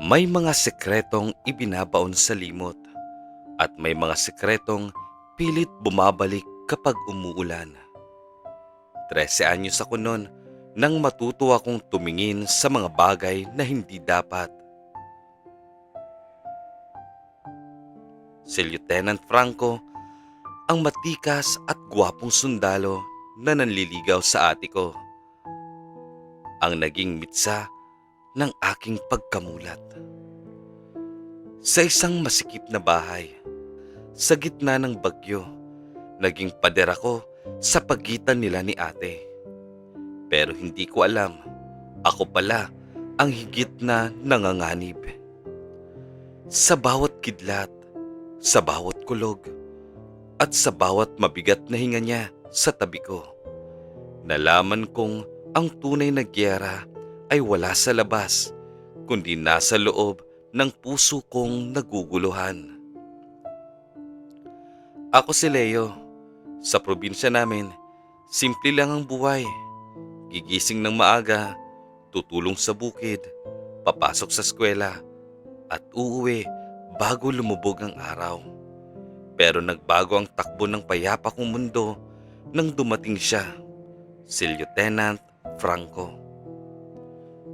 May mga sekretong ibinabaon sa limot at may mga sekretong pilit bumabalik kapag umuulan. 13 anyos ako noon nang matuto akong tumingin sa mga bagay na hindi dapat. Si Lieutenant Franco, ang matikas at gwapong sundalo na nanliligaw sa ate ko, ang naging mitsa ng aking pagkamulat. Sa isang masikip na bahay, sa gitna ng bagyo, naging pader ako sa pagitan nila ni ate. Pero hindi ko alam, ako pala ang higit na nanganganib. Sa bawat kidlat, sa bawat kulog, at sa bawat mabigat na hinga niya sa tabi ko, nalaman kong ang tunay na giyera ay wala sa labas, kundi nasa loob ng puso kong naguguluhan. Ako si Leo. Sa probinsya namin, simple lang ang buhay. Gigising ng maaga, tutulong sa bukid, papasok sa eskwela, at uuwi bago lumubog ang araw. Pero nagbago ang takbo ng payapa kong mundo nang dumating siya, si Lieutenant Franco.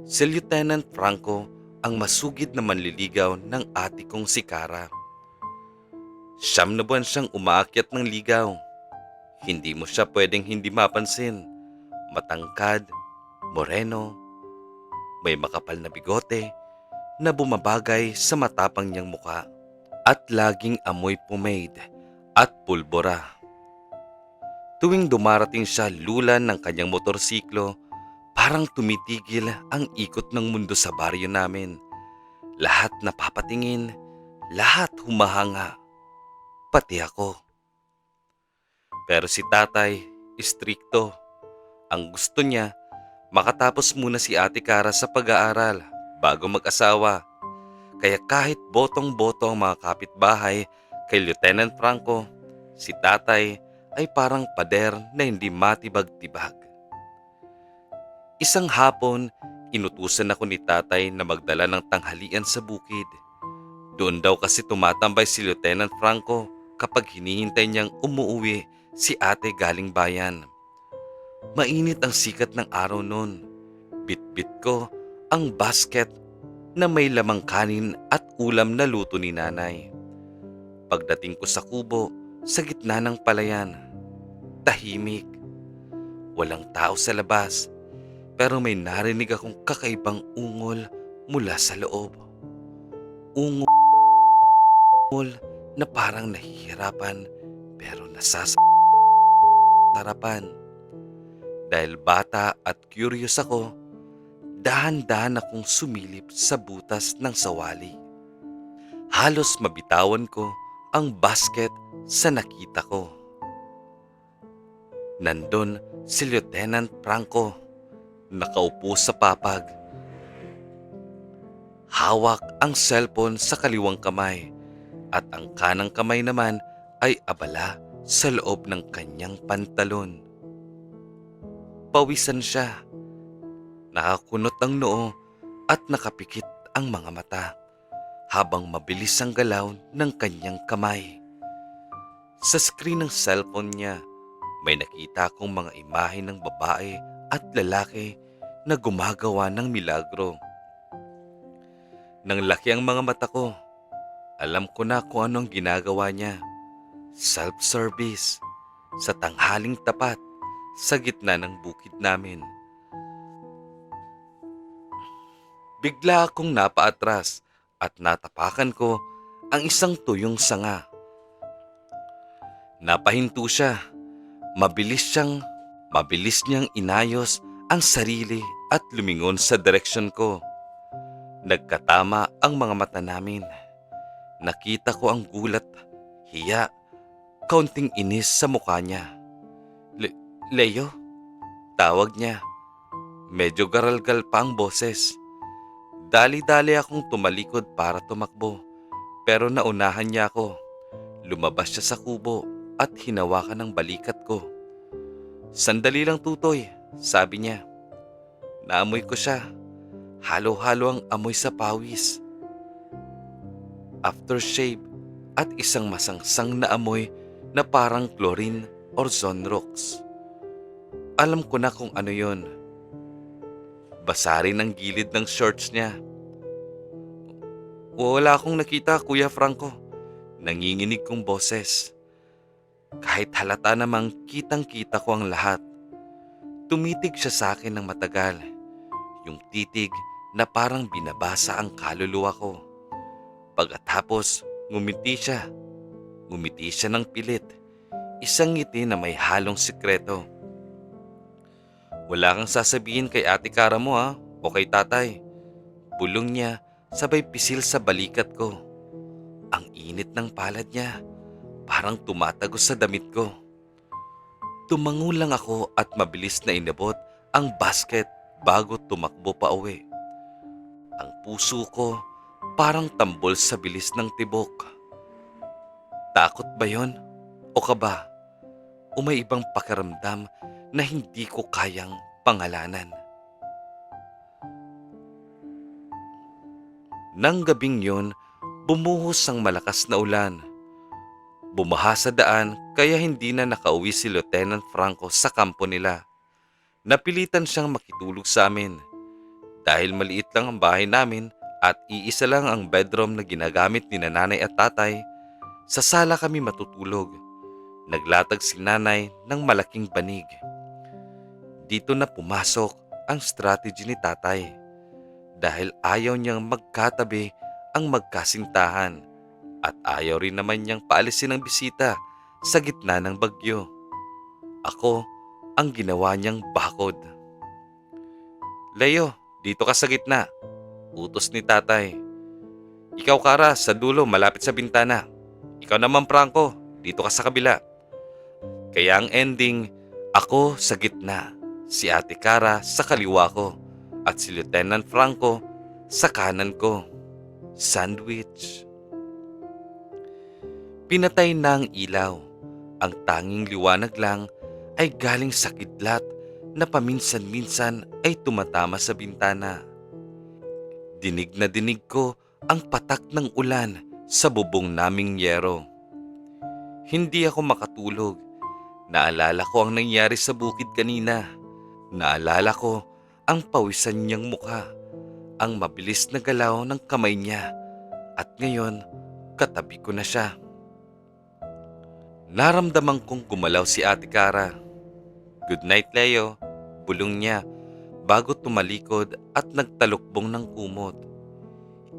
Si Lieutenant Franco ang masugid na manliligaw ng ate kong si Cara. 9 na buwan siyang umaakyat ng ligaw. Hindi mo siya pwedeng hindi mapansin. Matangkad, moreno, may makapal na bigote na bumabagay sa matapang niyang muka at laging amoy pomade at pulbora. Tuwing dumarating siya lulan ng kanyang motorsiklo, parang tumitigil ang ikot ng mundo sa baryo namin. Lahat napapatingin, lahat humahanga, pati ako. Pero si tatay, istrikto. Ang gusto niya, makatapos muna si Ate Cara sa pag-aaral bago mag-asawa. Kaya kahit botong-boto ang mga kapitbahay kay Lieutenant Franco, si tatay ay parang pader na hindi matibag-tibag. Isang hapon, inutusan ako ni tatay na magdala ng tanghalian sa bukid. Doon daw kasi tumatambay si Lieutenant Franco kapag hinihintay niyang umuwi si ate galing bayan. Mainit ang sikat ng araw noon. Bit-bit ko ang basket na may lamang kanin at ulam na luto ni nanay. Pagdating ko sa kubo, sa gitna ng palayan, tahimik. Walang tao sa labas, pero may narinig akong kakaibang ungol mula sa loob. Ungol na parang nahihirapan pero nasasarapan. Dahil bata at curious ako, dahan-dahan akong sumilip sa butas ng sawali. Halos mabitawan ko ang basket sa nakita ko. Nandun si Lieutenant Franco, nakaupo sa papag. Hawak ang cellphone sa kaliwang kamay at ang kanang kamay naman ay abala sa loob ng kanyang pantalon. Pawisan siya, nakakunot ang noo at nakapikit ang mga mata habang mabilis ang galaw ng kanyang kamay. Sa screen ng cellphone niya, may nakita akong mga imahe ng babae at lalaki na gumagawa ng milagro. Nang laki ang mga mata ko, alam ko na kung anong ginagawa niya. Self-service, sa tanghaling tapat, sa gitna ng bukid namin. Bigla akong napaatras at natapakan ko ang isang tuyong sanga. Napahinto siya. Mabilis niyang inayos ang sarili at lumingon sa direksyon ko. Nagkatama ang mga mata namin. Nakita ko ang gulat, hiya, kaunting inis sa mukha niya. Leo? Tawag niya. Medyo garalgal pa ang boses. Dali-dali akong tumalikod para tumakbo, pero naunahan niya ako. Lumabas siya sa kubo at hinawakan ang balikat ko. Sandali lang, Tutoy, sabi niya. Naamoy ko siya. Halo-halo ang amoy sa pawis. aftershave at isang masangsang na amoy na parang chlorine or Zonrox. Alam ko na kung ano yon. Basa rin ang gilid ng shorts niya. Wala akong nakita, Kuya Franco. Nanginginig kong boses. Kahit halata namang kitang-kita ko ang lahat. Tumitig siya sa akin ng matagal. Yung titig na parang binabasa ang kaluluwa ko. Pagkatapos, ngumiti siya. Ngumiti siya ng pilit. Isang ngiti na may halong sikreto. Wala kang sasabihin kay Ate Cara mo ha, o kay tatay. Bulong niya sabay pisil sa balikat ko. Ang init ng palad niya, parang tumatagos sa damit ko. Tumango lang ako at mabilis na inabot ang basket bago tumakbo pa uwi. Ang puso ko parang tambol sa bilis ng tibok. Takot ba yon? O kaba? O may ibang pakiramdam na hindi ko kayang pangalanan? Nang gabing yon, bumuhos ang malakas na ulan. Bumaha sa daan kaya hindi na nakauwi si Lieutenant Franco sa kampo nila. Napilitan siyang makitulog sa amin. Dahil maliit lang ang bahay namin at iisa lang ang bedroom na ginagamit ni nanay at tatay, sa sala kami matutulog. Naglatag si nanay ng malaking banig. Dito na pumasok ang strategy ni tatay. Dahil ayaw niyang magkatabi ang magkasintahan at ayaw rin naman niyang paalisin ang bisita sa gitna ng bagyo. Ako ang ginawa niyang bakod. Leo, dito ka sa gitna. Utos ni tatay. Ikaw, Cara, sa dulo malapit sa bintana. Ikaw naman, Franco, dito ka sa kabila. Kaya ang ending, ako sa gitna, si Ate Cara sa kaliwa ko, at si Lieutenant Franco sa kanan ko. Sandwich. Pinatay na ang ilaw. Ang tanging liwanag lang ay galing sa kidlat na paminsan-minsan ay tumatama sa bintana. Dinig na dinig ko ang patak ng ulan sa bubong naming yero. Hindi ako makatulog. Naalala ko ang nangyari sa bukid kanina. Naalala ko ang pawisan niyang mukha, ang mabilis na galaw ng kamay niya, at ngayon katabi ko na siya. Naramdaman kong gumalaw si Ate Cara. Good night, Leo, bulong niya bago tumalikod at nagtalukbong ng kumot.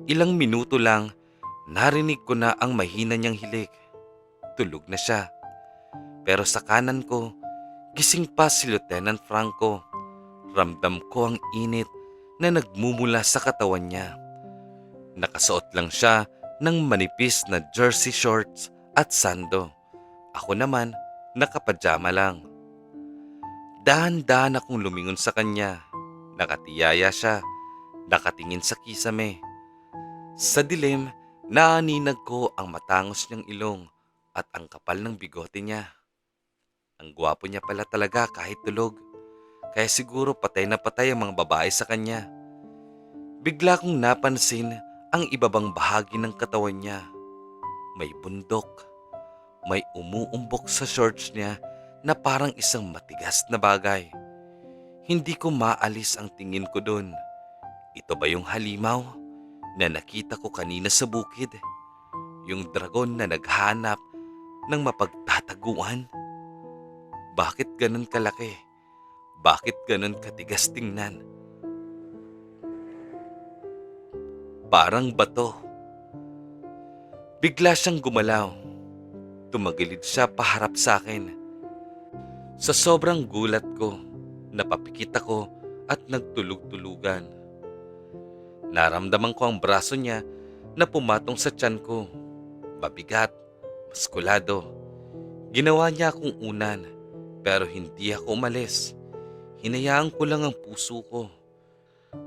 Ilang minuto lang, narinig ko na ang mahina niyang hilik. Tulog na siya. Pero sa kanan ko, gising pa si Lieutenant Franco. Ramdam ko ang init na nagmumula sa katawan niya. Nakasuot lang siya ng manipis na jersey shorts at sando. Ako naman, nakapajama lang. Dahan-dahan akong lumingon sa kanya. Nakatiyaya siya, nakatingin sa kisame. Sa dilim, naaninag ko ang matangos niyang ilong at ang kapal ng bigote niya. Ang gwapo niya pala talaga kahit tulog. Kaya siguro patay na patay ang mga babae sa kanya. Bigla kong napansin ang ibabang bahagi ng katawan niya. May bundok. May umuumbok sa shorts niya na parang isang matigas na bagay. Hindi ko maalis ang tingin ko doon. Ito ba yung halimaw na nakita ko kanina sa bukid? Yung dragon na naghanap ng mapagtataguan? Bakit ganun kalaki? Bakit ganun katigas tingnan? Parang bato. Bigla siyang gumalaw. Tumagilid siya paharap sa akin. Sa sobrang gulat ko, napapikit ako at nagtulog-tulugan. Naramdaman ko ang braso niya na pumatong sa tiyan ko. Mabigat, maskulado. Ginawa niya akong unan, pero hindi ako umalis. Hinayaan ko lang ang puso ko.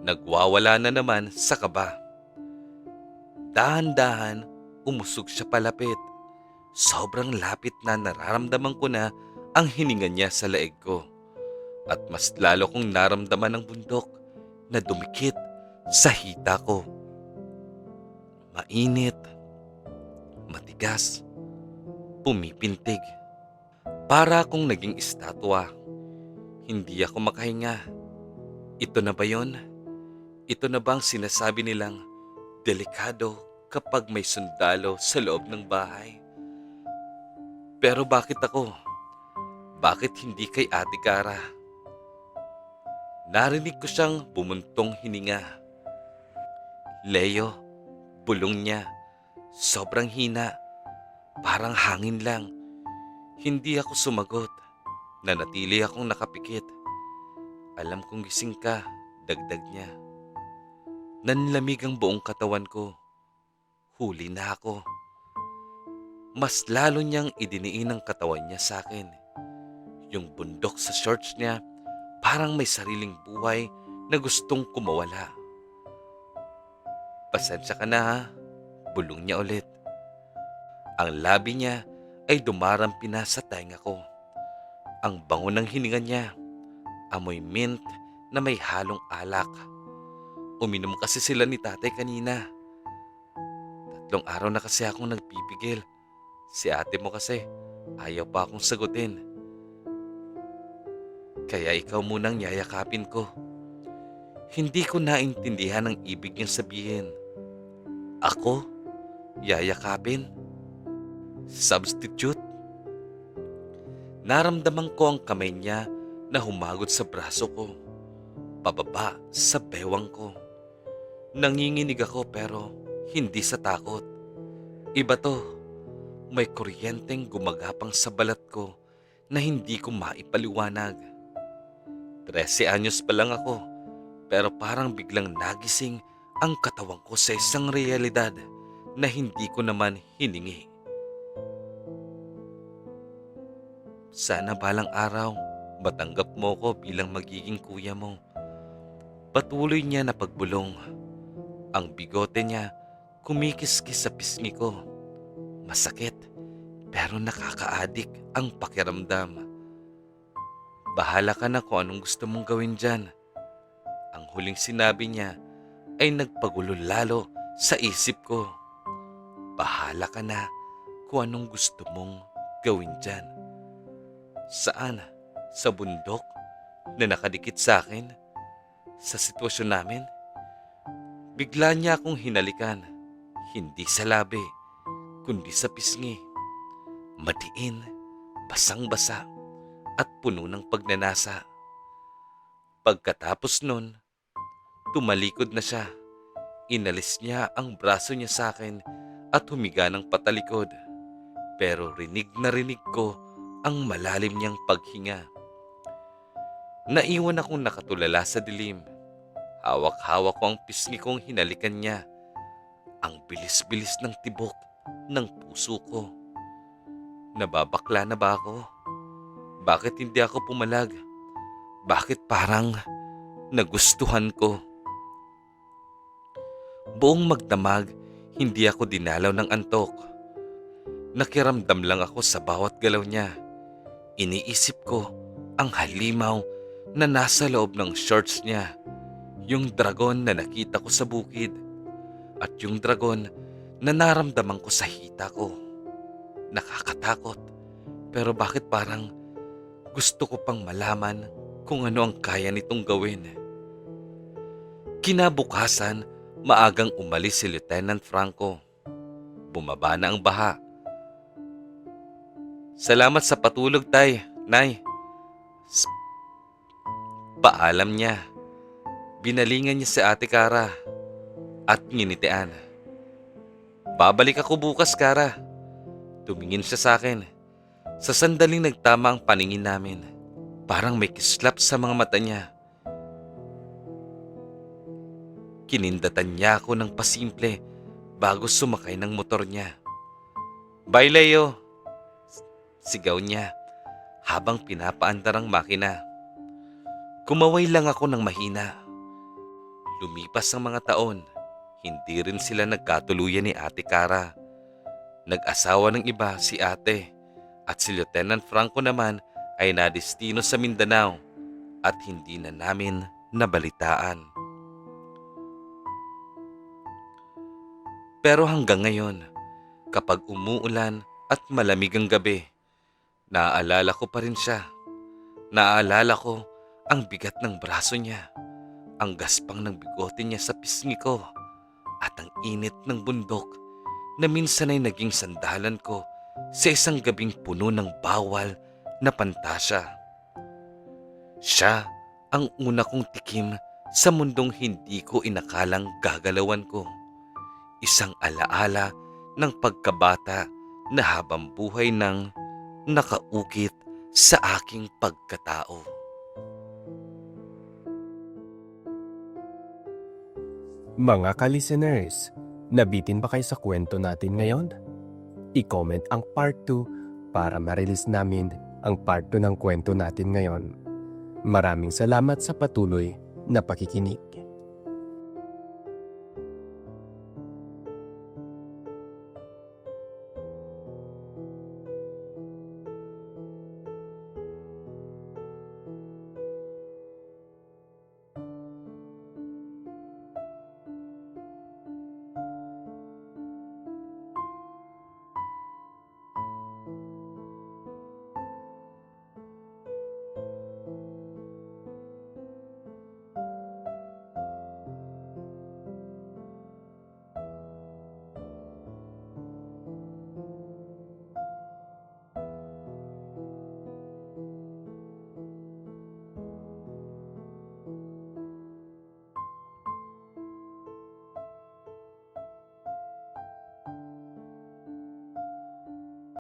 Nagwawala na naman sa kaba. Dahan-dahan, umusog siya palapit. Sobrang lapit na nararamdaman ko na ang hininga niya sa leeg ko. At mas lalo kong naramdaman ang bundok na dumikit sa hita ko. Mainit, matigas, pumipintig. Para akong naging estatwa. Hindi ako makahinga. Ito na ba yon? Ito na bang sinasabi nilang delikado kapag may sundalo sa loob ng bahay? Pero bakit ako? Bakit hindi kay Ate Cara? Narinig ko siyang bumuntong hininga. Leo, bulong niya. Sobrang hina. Parang hangin lang. Hindi ako sumagot. Nanatili akong nakapikit. Alam kong gising ka, dagdag niya. Nanlamig ang buong katawan ko. Huli na ako. Mas lalo niyang idiniin ang katawan niya sa akin. Yung bundok sa shorts niya parang may sariling buhay na gustong kumawala. Pasensya ka na ha, bulong niya ulit. Ang labi niya ay dumarampi na sa tenga ko. Ang bango ng hininga niya, amoy mint na may halong alak. Uminom kasi sila ni tatay kanina. 3 araw na kasi akong nagpipigil. Si ate mo kasi, ayaw pa akong sagutin. Kaya ikaw munang yayakapin ko. Hindi ko naintindihan ang ibig niyang sabihin. Ako? Yayakapin? Substitute? Naramdaman ko ang kamay niya na humagod sa braso ko. Pababa sa bewang ko. Nanginginig ako pero hindi sa takot. Iba to. May kuryenteng gumagapang sa balat ko na hindi ko maipaliwanag. 13 anyos pa lang ako pero parang biglang nagising ang katawan ko sa isang realidad na hindi ko naman hiningi. Sana balang araw matanggap mo ko bilang magiging kuya mo. Patuloy niya na pagbulong. Ang bigote niya kumikiskis sa pisngi ko. Masakit pero nakakaadik ang pakiramdam. Bahala ka na kung anong gusto mong gawin dyan. Ang huling sinabi niya ay nagpagulo lalo sa isip ko. Bahala ka na kung anong gusto mong gawin dyan. Saan? Sa bundok na nakadikit sa akin? Sa sitwasyon namin? Bigla niya akong hinalikan. Hindi sa labi, kundi sa pisngi. Matiin, basang-basa, at puno ng pagnanasa. Pagkatapos nun, tumalikod na siya. Inalis niya ang braso niya sa akin at humiga ng patalikod. Pero rinig na rinig ko ang malalim niyang paghinga. Naiwan akong nakatulala sa dilim. Hawak-hawak ko ang pisngi kong hinalikan niya. Ang bilis-bilis ng tibok ng puso ko. Nababakla na ba ako? Bakit hindi ako pumalag? Bakit parang nagustuhan ko? Buong magdamag, hindi ako dinalaw ng antok. Nakiramdam lang ako sa bawat galaw niya. Iniisip ko ang halimaw na nasa loob ng shorts niya. Yung dragon na nakita ko sa bukid. At yung dragon na naramdaman ko sa hita ko. Nakakatakot. Pero bakit parang gusto ko pang malaman kung ano ang kaya nitong gawin. Kinabukasan, maagang umalis si Lieutenant Franco. Bumaba na ang baha. Salamat sa patulog, tay, nay. Paalam niya. Binalingan niya si Ate Cara at nginitian. Babalik ako bukas, Cara. Tumingin siya sa akin. Sa sandaling nagtama ang paningin namin. Parang may kislap sa mga mata niya. Kinindatan niya ako ng pasimple bago sumakay ng motor niya. Bye, Leo! Sigaw niya habang pinapaandar ang makina. Kumaway lang ako ng mahina. Lumipas ang mga taon, hindi rin sila nagkatuluyan ni Ate Cara. Nag-asawa ng iba si ate at si Lieutenant Franco naman ay nadestino sa Mindanao at hindi na namin nabalitaan. Pero hanggang ngayon, Kapag umuulan at malamig ang gabi, naaalala ko pa rin siya. Naaalala ko ang bigat ng braso niya, ang gaspang ng bigote niya sa pisngi ko, at ang init ng bundok na minsan ay naging sandalan ko sa isang gabing puno ng bawal na pantasya. Siya ang una kong tikim sa mundong hindi ko inakalang gagalawan ko. Isang alaala ng pagkabata na habang buhay nang nakaukit sa aking pagkatao. Mga ka-listeners, nabitin ba kayo sa kwento natin ngayon? I-comment ang part 2 para ma-release namin ang part 2 ng kwento natin ngayon. Maraming salamat sa patuloy na pakikinig.